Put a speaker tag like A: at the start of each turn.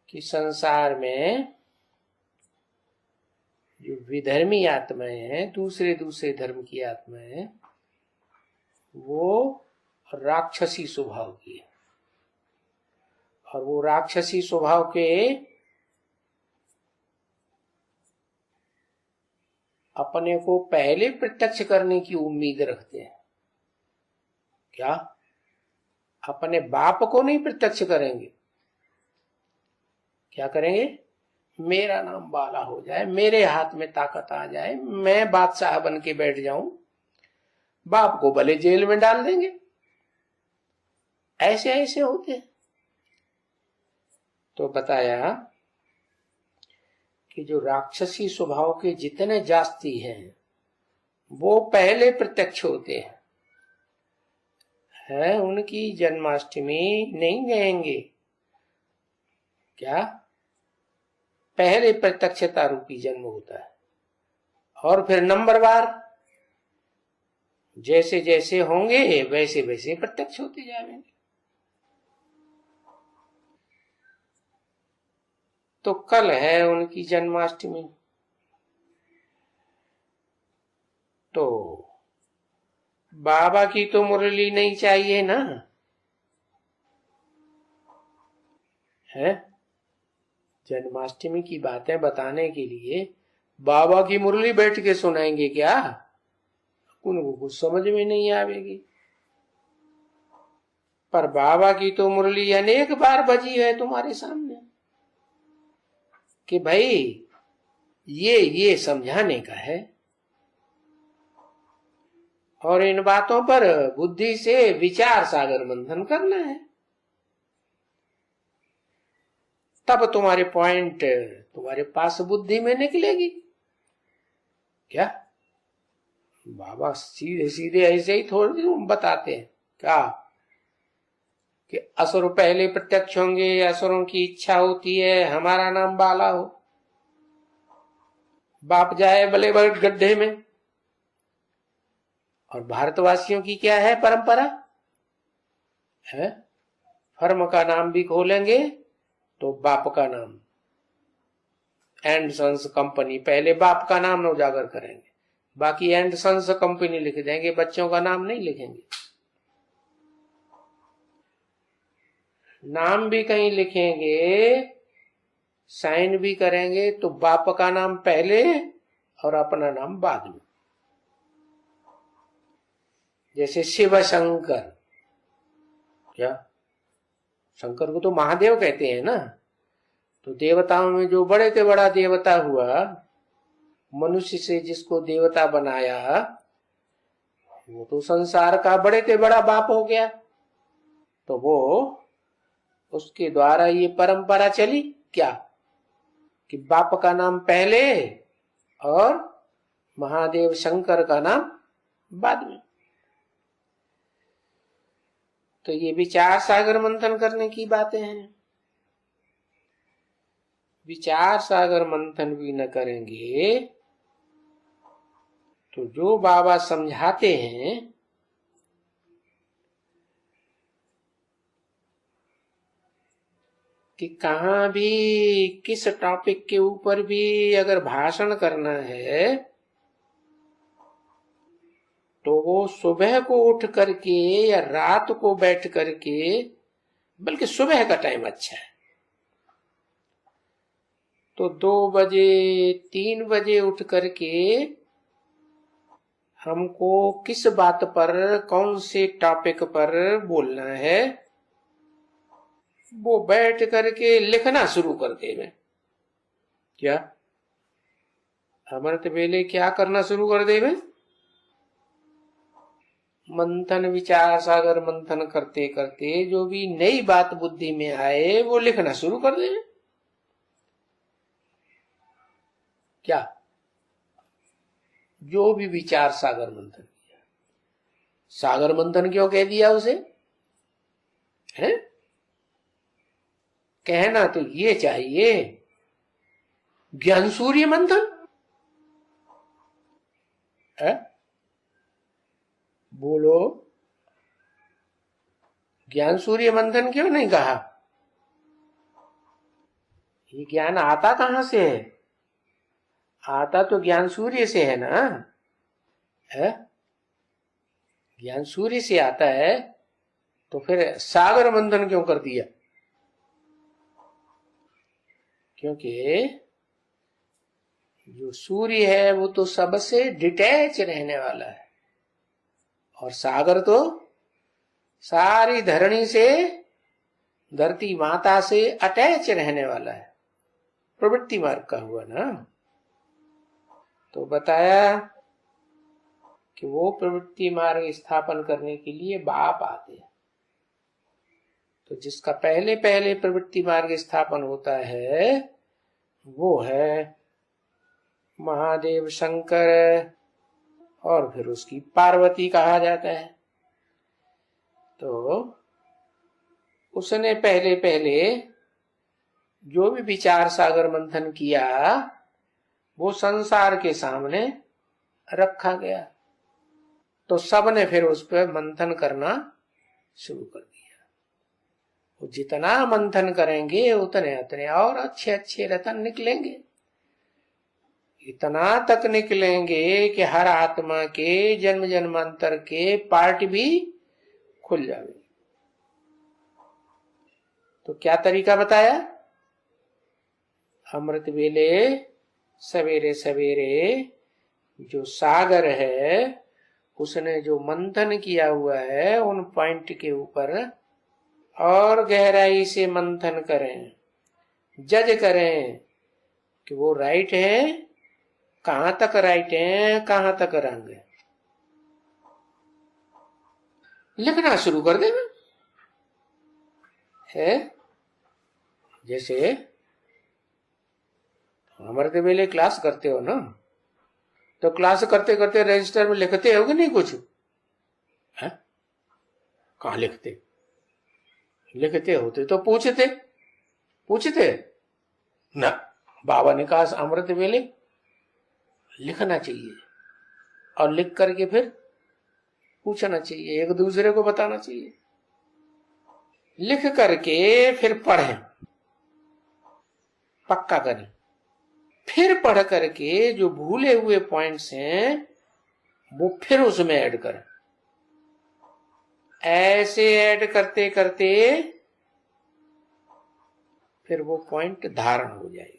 A: कि संसार में जो विधर्मी आत्माएं हैं, दूसरे दूसरे धर्म की आत्माएं, वो राक्षसी स्वभाव की है। और वो राक्षसी स्वभाव के अपने को पहले प्रत्यक्ष करने की उम्मीद रखते हैं। क्या? अपने बाप को नहीं प्रत्यक्ष करेंगे। क्या करेंगे? मेरा नाम बाला हो जाए, मेरे हाथ में ताकत आ जाए, मैं बादशाह बन के बैठ जाऊं, बाप को भले जेल में डाल देंगे। ऐसे ऐसे होते हैं। तो बताया कि जो राक्षसी स्वभाव के जितने जास्ती हैं वो पहले प्रत्यक्ष होते हैं। उनकी जन्माष्टमी नहीं गएंगे। क्या? पहले प्रत्यक्षता रूपी जन्म होता है और फिर नंबरवार जैसे जैसे होंगे वैसे वैसे प्रत्यक्ष होते जाएंगे। तो कल है उनकी जन्माष्टमी। तो बाबा की तो मुरली नहीं चाहिए ना है। जन्माष्टमी की बातें बताने के लिए बाबा की मुरली बैठ के सुनाएंगे क्या? उनको कुछ समझ में नहीं आवेगी। पर बाबा की तो मुरली अनेक बार बजी है तुम्हारे सामने कि भाई ये समझाने का है और इन बातों पर बुद्धि से विचार सागर मंथन करना है। तब तुम्हारे पॉइंट तुम्हारे पास बुद्धि में निकलेगी। क्या? बाबा सीधे सीधे ऐसे ही थोड़ी बताते हैं क्या कि असुर पहले प्रत्यक्ष होंगे, असुरों की इच्छा होती है हमारा नाम बाला हो, बाप जाए भले बड़े गड्ढे में। और भारतवासियों की क्या है परंपरा है? फर्म का नाम भी खोलेंगे तो बाप का नाम, एंड सन्स कंपनी, पहले बाप का नाम उजागर करेंगे, बाकी एंड सन्स कंपनी लिख देंगे, बच्चों का नाम नहीं लिखेंगे। नाम भी कहीं लिखेंगे, साइन भी करेंगे तो बाप का नाम पहले और अपना नाम बाद में। जैसे शिव शंकर, क्या? शंकर को तो महादेव कहते हैं ना। तो देवताओं में जो बड़े से बड़ा देवता हुआ, मनुष्य से जिसको देवता बनाया, वो तो संसार का बड़े से बड़ा बाप हो गया। तो वो उसके द्वारा ये परंपरा चली क्या कि बाप का नाम पहले और महादेव शंकर का नाम बाद में। तो ये विचार सागर मंथन करने की बातें हैं। विचार सागर मंथन भी न करेंगे तो जो बाबा समझाते हैं कि कहां भी किस टॉपिक के ऊपर भी अगर भाषण करना है तो वो सुबह को उठ करके या रात को बैठ करके, बल्कि सुबह का टाइम अच्छा है, तो 2 बजे 3 बजे उठ करके हमको किस बात पर, कौन से टॉपिक पर बोलना है, वो बैठ करके लिखना शुरू कर देवे। क्या? अमृत वेले क्या करना शुरू कर देवे? मंथन, विचार सागर मंथन करते करते जो भी नई बात बुद्धि में आए वो लिखना शुरू कर देवे। क्या? जो भी विचार सागर मंथन किया। सागर मंथन क्यों कह दिया उसे? है कहना तो ये चाहिए ज्ञान सूर्य मंथन है। बोलो, ज्ञान सूर्य मंथन क्यों नहीं कहा? ये ज्ञान आता कहां से है? आता तो ज्ञान सूर्य से है ना, है? ज्ञान सूर्य से आता है, तो फिर सागर मंथन क्यों कर दिया? क्योंकि जो सूर्य है वो तो सबसे डिटैच रहने वाला है, और सागर तो सारी धरणी से, धरती माता से अटैच रहने वाला है, प्रवृत्ति मार्ग का हुआ ना। तो बताया कि वो प्रवृत्ति मार्ग स्थापन करने के लिए बाप आते हैं। तो जिसका पहले पहले प्रवृत्ति मार्ग स्थापन होता है वो है महादेव शंकर, और फिर उसकी पार्वती कहा जाता है। तो उसने पहले पहले जो भी विचार सागर मंथन किया वो संसार के सामने रखा गया, तो सबने फिर उस पर मंथन करना शुरू कर दिया। वो जितना मंथन करेंगे उतने उतने और अच्छे अच्छे रतन निकलेंगे, इतना तक निकलेंगे कि हर आत्मा के जन्म जन्मांतर के पार्ट भी खुल जाएंगे। तो क्या तरीका बताया? अमृत वेले सवेरे सवेरे जो सागर है उसने जो मंथन किया हुआ है उन पॉइंट के ऊपर और गहराई से मंथन करें, जज करें कि वो राइट है, कहां तक राइट है, कहां तक रंग है। लिखना शुरू कर देना है। जैसे हमारे वेले क्लास करते हो ना, तो क्लास करते करते रजिस्टर में लिखते हो कि नहीं कुछ है? कहां लिखते? लिखते होते तो पूछते ना। बाबा ने कहा अमृत वेले लिखना चाहिए, और लिख करके फिर पूछना चाहिए, एक दूसरे को बताना चाहिए। लिख करके फिर पढ़ें, पक्का करें, फिर पढ़ करके जो भूले हुए पॉइंट्स हैं वो फिर उसमें ऐड करें। ऐसे ऐड करते करते फिर वो पॉइंट धारण हो जाएगा।